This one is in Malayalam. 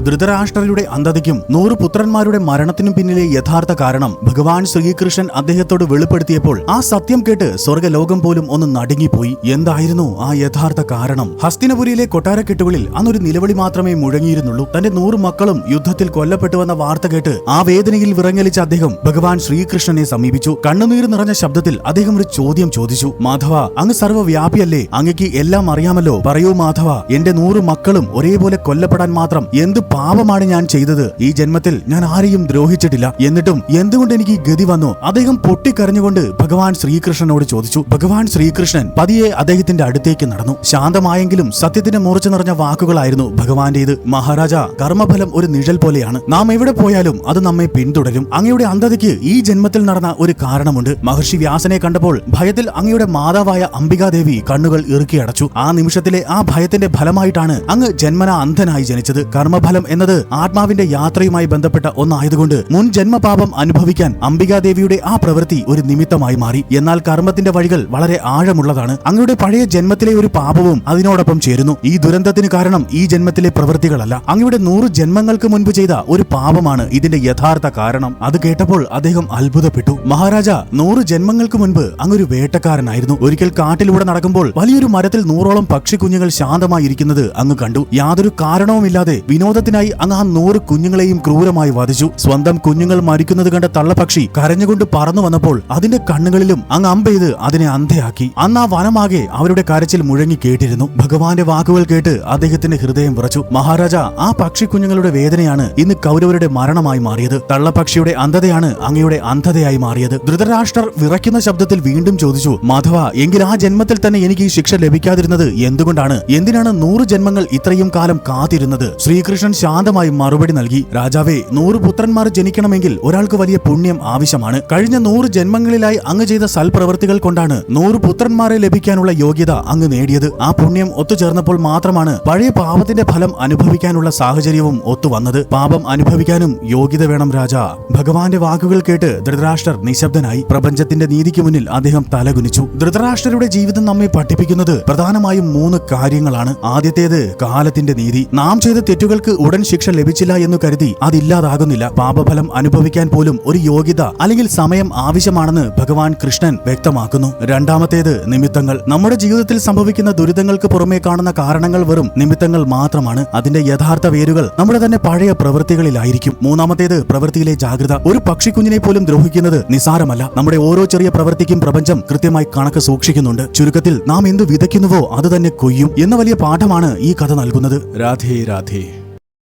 ധൃതരാഷ്ട്രരുടെ അന്ധതയ്ക്കും 100 പുത്രന്മാരുടെ മരണത്തിനും പിന്നിലെ യഥാർത്ഥ കാരണം ഭഗവാൻ ശ്രീകൃഷ്ണൻ അദ്ദേഹത്തോട് വെളിപ്പെടുത്തിയപ്പോൾ ആ സത്യം കേട്ട് സ്വർഗ്ഗലോകം പോലും ഒന്ന് നടുങ്ങിപ്പോയി. എന്തായിരുന്നു ആ യഥാർത്ഥ കാരണം? ഹസ്തിനപുരിയിലെ കൊട്ടാരക്കെട്ടുകളിൽ അന്നൊരു നിലവിളി മാത്രമേ മുഴങ്ങിയിരുന്നുള്ളൂ. തന്റെ 100 മക്കളും യുദ്ധത്തിൽ കൊല്ലപ്പെട്ടുവെന്ന വാർത്ത കേട്ട് ആ വേദനയിൽ വിറങ്ങലിച്ച അദ്ദേഹം ഭഗവാൻ ശ്രീകൃഷ്ണനെ സമീപിച്ചു. കണ്ണുനീർ നിറഞ്ഞ ശബ്ദത്തിൽ അദ്ദേഹം ഒരു ചോദ്യം ചോദിച്ചു. മാധവ, അങ്ങ് സർവ്വവ്യാപിയല്ലേ? അങ്ങയ്ക്ക് എല്ലാം അറിയാമല്ലോ. പറയൂ മാധവ, എന്റെ 100 മക്കളും ഒരേപോലെ കൊല്ലപ്പെടാൻ മാത്രം എന്ത് പാപമാണ് ഞാൻ ചെയ്തത്? ഈ ജന്മത്തിൽ ഞാൻ ആരെയും ദ്രോഹിച്ചിട്ടില്ല. എന്നിട്ടും എന്തുകൊണ്ട് എനിക്ക് ഗതി വന്നു? അദ്ദേഹം പൊട്ടിക്കരഞ്ഞുകൊണ്ട് ഭഗവാൻ ശ്രീകൃഷ്ണനോട് ചോദിച്ചു. ഭഗവാൻ ശ്രീകൃഷ്ണൻ പതിയെ അദ്ദേഹത്തിന്റെ അടുത്തേക്ക് നടന്നു. ശാന്തമായെങ്കിലും സത്യത്തിന് മൂർച്ച നിറഞ്ഞ വാക്കുകളായിരുന്നു ഭഗവാന്റേത്. മഹാരാജ, കർമ്മഫലം ഒരു നിഴൽ പോലെയാണ്. നാം എവിടെ പോയാലും അത് നമ്മെ പിന്തുടരും. അങ്ങയുടെ അന്ധതയ്ക്ക് ഈ ജന്മത്തിൽ നടന്ന ഒരു കാരണമുണ്ട്. മഹർഷി വ്യാസനെ കണ്ടപ്പോൾ ഭയത്തിൽ അങ്ങയുടെ മാതാവായ അംബികാദേവി കണ്ണുകൾ ഇറുക്കിയടച്ചു. ആ നിമിഷത്തിലെ ആ ഭയത്തിന്റെ ഫലമായിട്ടാണ് അങ്ങ് ജന്മനാ അന്ധനായി ജനിച്ചത്. കർമ്മഫലം എന്നത് ആത്മാവിന്റെ യാത്രയുമായി ബന്ധപ്പെട്ട ഒന്നായതുകൊണ്ട് മുൻ ജന്മപാപം അനുഭവിക്കാൻ അംബികാദേവിയുടെ ആ പ്രവൃത്തി ഒരു നിമിത്തമായി മാറി. എന്നാൽ കർമ്മത്തിന്റെ വഴികൾ വളരെ ആഴമുള്ളതാണ്. അങ്ങയുടെ പഴയ ജന്മത്തിലെ ഒരു പാപവും അതിനോടൊപ്പം ചേരുന്നു. ഈ ദുരന്തത്തിന് കാരണം ഈ ജന്മത്തിലെ പ്രവൃത്തികളല്ല, അങ്ങയുടെ 100 ജന്മങ്ങൾക്ക് മുൻപ് ചെയ്ത ഒരു പാപമാണ് ഇതിന്റെ യഥാർത്ഥ കാരണം. അത് കേട്ടപ്പോൾ അദ്ദേഹം അത്ഭുതപ്പെട്ടു. മഹാരാജ, 100 ജന്മങ്ങൾക്ക് മുൻപ് അങ്ങൊരു വേട്ടക്കാരനായിരുന്നു. ഒരിക്കൽ കാട്ടിലൂടെ നടക്കുമ്പോൾ വലിയൊരു മരത്തിൽ 100ഓളം പക്ഷിക്കുഞ്ഞുങ്ങൾ ശാന്തമായി ഇരിക്കുന്നത് അങ്ങ് കണ്ടു. യാതൊരു കാരണവുമില്ലാതെ വിനോദത്തിനായി അങ്ങ് ആ 100 കുഞ്ഞുങ്ങളെയും ക്രൂരമായി വധിച്ചു. സ്വന്തം കുഞ്ഞുങ്ങൾ മരിക്കുന്നത് കണ്ട തള്ളപ്പക്ഷി കരഞ്ഞുകൊണ്ട് പറന്നു വന്നപ്പോൾ അതിന്റെ കണ്ണുകളിലും അങ്ങ് അമ്പെയ്ത് അതിനെ അന്ധയാക്കി. അന്ന് ആ വനമാകെ അവരുടെ കരച്ചിൽ മുഴങ്ങി കേട്ടിരുന്നു. ഭഗവാന്റെ വാക്കുകൾ കേട്ട് അദ്ദേഹത്തിന്റെ ഹൃദയം വിറച്ചു. മഹാരാജ, ആ പക്ഷിക്കുഞ്ഞുങ്ങളുടെ വേദനയാണ് ഇന്ന് കൗരവരുടെ മരണമായി മാറിയത്. തള്ളപ്പക്ഷിയുടെ അന്ധതയാണ് അങ്ങയുടെ അന്ധതയായി മാറിയത്. ധൃതരാഷ്ട്രർ വിറയ്ക്കുന്ന ശബ്ദത്തിൽ വീണ്ടും ചോദിച്ചു. മാധവ, എങ്കിൽ ആ ജന്മത്തിൽ തന്നെ എനിക്ക് ഈ ശിക്ഷ ലഭിക്കാതിരുന്നത് എന്തുകൊണ്ടാണ്? എന്തിനാണ് 100 ജന്മങ്ങൾ ഇത്രയും കാലം കാത്തിരുന്നത്? ശ്രീകൃഷ്ണൻ ശാന്തമായി മറുപടി നൽകി. രാജാവേ, 100 പുത്രന്മാർ ജനിക്കണമെങ്കിൽ ഒരാൾക്ക് വലിയ പുണ്യം ആവശ്യമാണ്. കഴിഞ്ഞ 100 ജന്മങ്ങളിലായി അങ്ങ് ചെയ്ത സൽപ്രവൃത്തികൾ കൊണ്ടാണ് 100 പുത്രന്മാരെ ലഭിക്കാനുള്ള യോഗ്യത അങ്ങ് നേടിയത്. ആ പുണ്യം ഒത്തുചേർന്നപ്പോൾ മാത്രമാണ് പഴയ പാപത്തിന്റെ ഫലം അനുഭവിക്കാനുള്ള സാഹചര്യവും ഒത്തുവന്നത്. പാപം അനുഭവിക്കാനും യോഗ്യത വേണം രാജാ. ഭഗവാന്റെ വാക്കുകൾ കേട്ട് ധൃതരാഷ്ട്രർ നിശബ്ദനായി. പ്രപഞ്ചത്തിന്റെ നീതിക്ക് മുന്നിൽ അദ്ദേഹം തലകുനിച്ചു. ധൃതരാഷ്ട്രരുടെ ജീവിതം നമ്മെ പഠിപ്പിക്കുന്നത് പ്രധാനമായും 3 കാര്യങ്ങളാണ്. ആദ്യത്തേത് കാലത്തിന്റെ നീതി. നാം ചെയ്ത തെറ്റുകൾക്ക് ഉടൻ ശിക്ഷ ലഭിച്ചില്ല എന്ന് കരുതി അതില്ലാതാകുന്നില്ല. പാപഫലം അനുഭവിക്കാൻ പോലും ഒരു യോഗ്യത അല്ലെങ്കിൽ സമയം ആവശ്യമാണെന്ന് ഭഗവാൻ കൃഷ്ണൻ വ്യക്തമാക്കുന്നു. രണ്ടാമത്തേത് നിമിത്തങ്ങൾ. നമ്മുടെ ജീവിതത്തിൽ സംഭവിക്കുന്ന ദുരിതങ്ങൾക്ക് പുറമേ കാണുന്ന കാരണങ്ങൾ വെറും നിമിത്തങ്ങൾ മാത്രമാണ്. അതിന്റെ യഥാർത്ഥ വേരുകൾ നമ്മുടെ തന്നെ പഴയ പ്രവൃത്തികളിലായിരിക്കും. മൂന്നാമത്തേത് പ്രവൃത്തിയിലെ ജാഗ്രത. ഒരു പക്ഷിക്കുഞ്ഞിനെ പോലും ദ്രോഹിക്കുന്നത് നിസാരമല്ല. നമ്മുടെ ഓരോ ചെറിയ പ്രവൃത്തിക്കും പ്രപഞ്ചം കൃത്യമായി കണക്ക് സൂക്ഷിക്കുന്നുണ്ട്. ചുരുക്കത്തിൽ നാം എന്ത് വിതയ്ക്കുന്നുവോ അത് തന്നെ കൊയ്യും എന്ന വലിയ പാഠമാണ് ഈ കഥ നൽകുന്നത്. രാധേ രാധേ.